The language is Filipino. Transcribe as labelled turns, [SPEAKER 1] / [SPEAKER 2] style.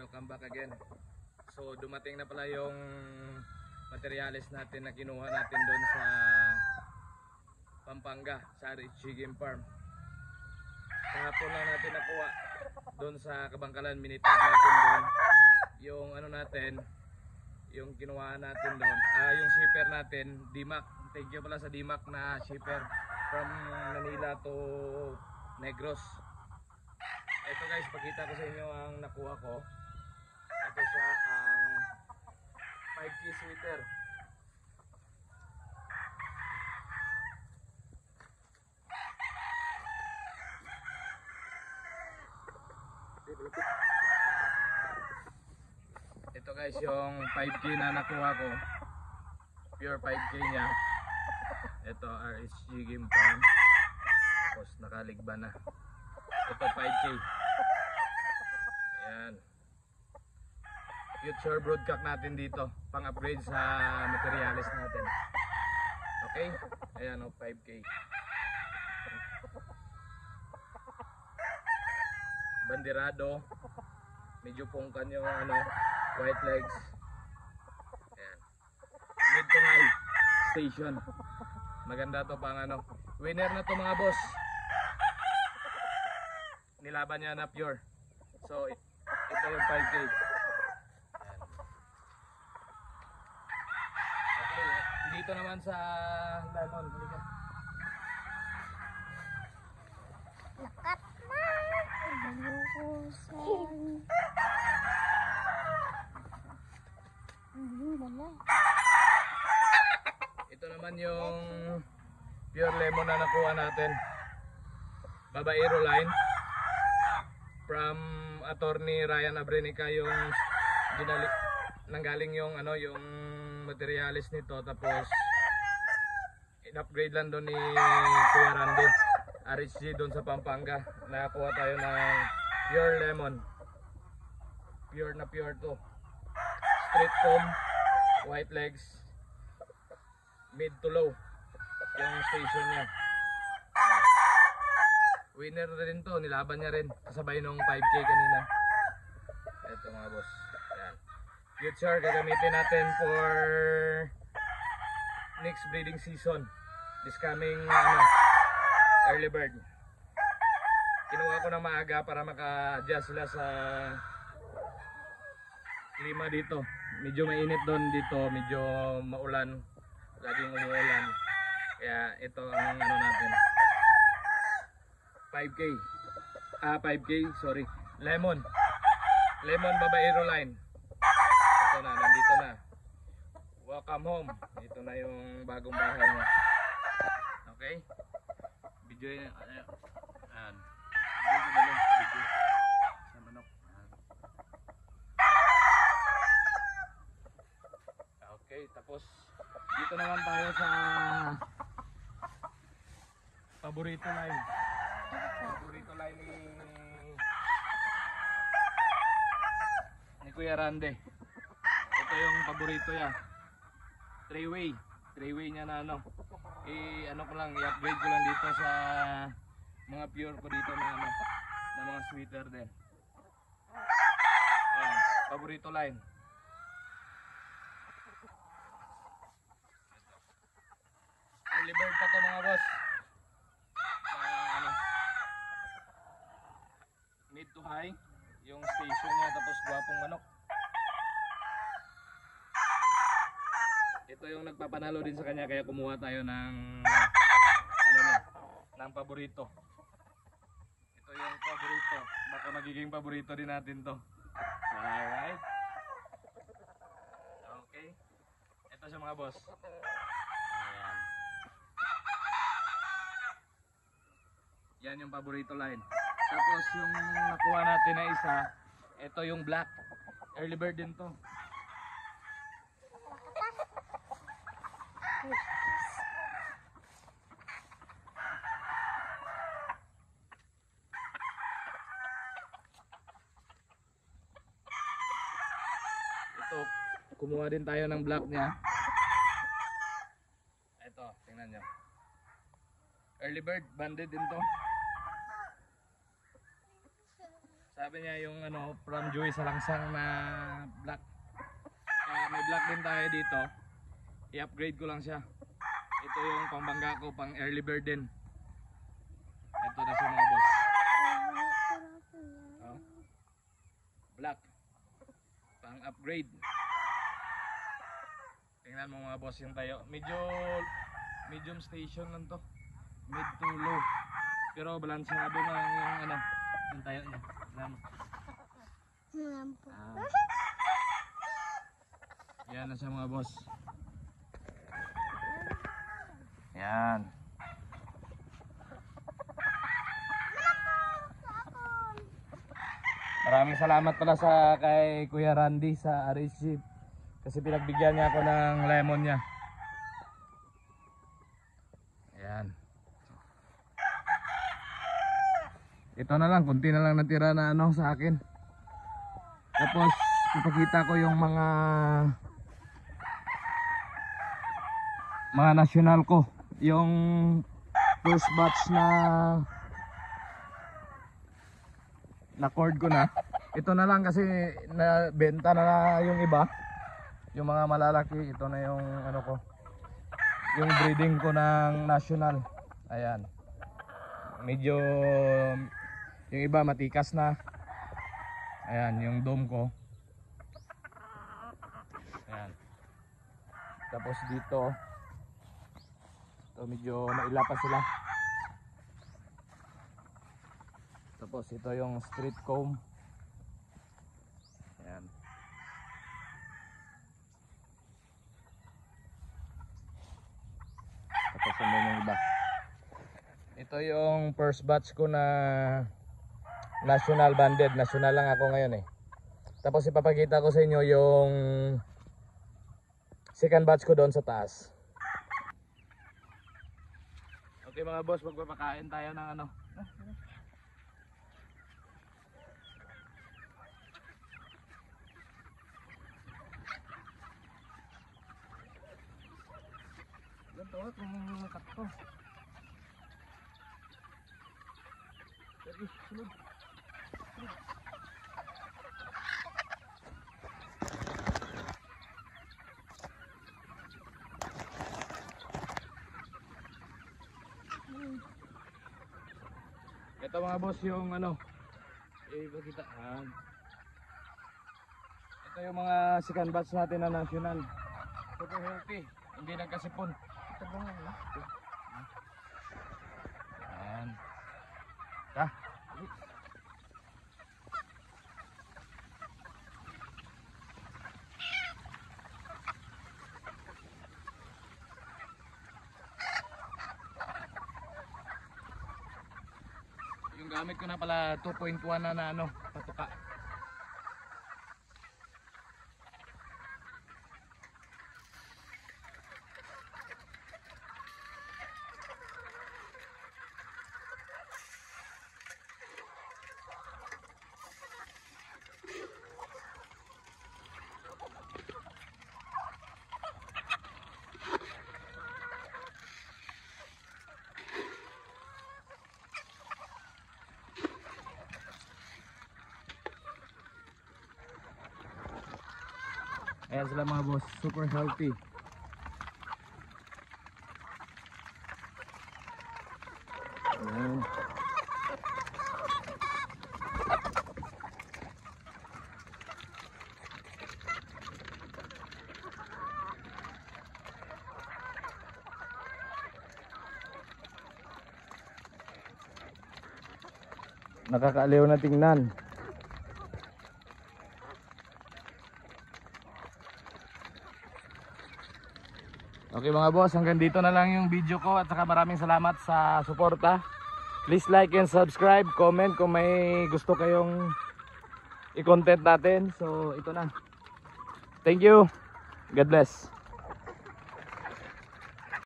[SPEAKER 1] welcome back again. So dumating na pala yung materials natin na kinuha natin doon sa Pampanga, sa RHG Game Farm. Kahapon lang natin nakuha doon sa Kabangkalan, minitag natin doon yung ano natin, yung kinuha natin doon, yung shipper natin, Dimac. Thank you pala sa Dimac na shipper from Manila to Negros. Ito guys, pakita ko sa inyo ang nakuha ko. Ito siya ang 5K sweater. Ito guys yung 5K na nakuha ko. Pure 5K niya. Ito RHG Game Farm. Tapos nakaligba na. Ito 5K. Ayan. Future broadcast natin dito. Pang upgrade sa materials natin. Okay? Ayan o, 5K. Bandirado. Medyo pungkan yung ano, white legs. Ayan. Mid to high station. Maganda to pang ano. Winner na to mga boss. Nilaban niya na pure. So ito yung 5K. Ayan. Okay, dito naman sa Lemon. Halika.
[SPEAKER 2] Lakat na.
[SPEAKER 1] Ito naman yung pure lemon na nakuha natin. Babaero line. From attorney Ryan Abrenica yung nanggaling yung ano, yung materials nito, tapos in-upgrade lang doon ni Kuya Randy RHG doon sa Pampanga. Nakakuha tayo ng pure lemon, pure na pure to, straight comb, white legs, mid to low yung station niya. Winner na rin to, nilaban niya rin kasabay nung 5K kanina. Ito mga boss. Ayan. Future gagamitin natin for next breeding season. This coming early bird. Kinuha ko na maaga para maka-adjust sila sa klima dito. Medyo mainit doon dito, medyo maulan. Laging umuulan. Kaya ito ang ano natin. 5K. 5K, sorry. Lemon Babaero line. Ito na, nandito na. Welcome home. Ito na yung bagong bahay mo. Okay? Video yun. Ayan. Video. Sa manok. Okay, tapos dito naman tayo sa paborito line. Paborito line ni Kuya Rande. Ito yung paborito niya. Three-way niya na ano. Ano ko lang, i-upgrade ko lang dito sa mga pure ko dito na ano, na mga sweater din. Ayan, paborito line. Early bird pa to mga boss. Mid to high yung station niya, tapos gwapong manok. Ito yung nagpapanalo din sa kanya, kaya kumuha tayo ng ano niya, ng paborito. Ito yung paborito, baka magiging paborito din natin to. Alright, okay, ito siya mga boss. Ayan, yan yung paborito line. Tapos yung nakuha natin na isa, ito yung black. Early bird din to. Ito, kumuha din tayo ng black niya. Ito, tingnan nyo. Early bird, banded din to. Sabi niya yung ano, from Joy sa Langsang na black. Kaya may black din tayo dito. I-upgrade ko lang siya. Ito yung pambangga ko, pang early bird din. Ito na siya mga boss. Oh. Black. Pang upgrade. Tingnan mo mga boss yung tayo. Medium station lang to. Mid to low. Pero balansado na yung ano, yung tayo niya. Yan na siya mga boss. Yan. Maraming salamat pala sa kay Kuya Randy sa RSG kasi pinagbigyan niya ako ng lemon niya. Ayan. Ito na lang, kunti na lang natira na ano sa akin. Tapos ipakita ko yung mga national ko, yung first batch na cord ko na. Ito na lang kasi nabenta na yung iba, yung mga malalaki. Ito na yung ano ko, yung breeding ko ng national. Ayan, medyo yung iba matikas na. Ayan yung dome ko. Ayan. Tapos dito ito medyo maila pa sila. Tapos ito yung street comb. Ayan. Tapos yung iba. Ito yung first batch ko na national banded. National lang ako ngayon eh. Tapos ipapakita ko sa inyo yung second batch ko doon sa taas. Okay mga boss, magpapakain tayo ng ano. Ganito kung makakto. Sige, sunod. Ito mga boss yung ano, ipagkitaan. Ito yung mga second batch natin na national. Super healthy, hindi nagkasipon. Ito ba nga? Ayan. Ta. Yung gamit ko na pala 2.1 na ano, patuka. Ayan sila mga boss, super healthy. Ayan. Nakakaaliw na tingnan. Okay mga boss, hanggang dito na lang yung video ko at saka maraming salamat sa suporta. Please like and subscribe, comment kung may gusto kayong i-content natin. So ito na. Thank you. God bless.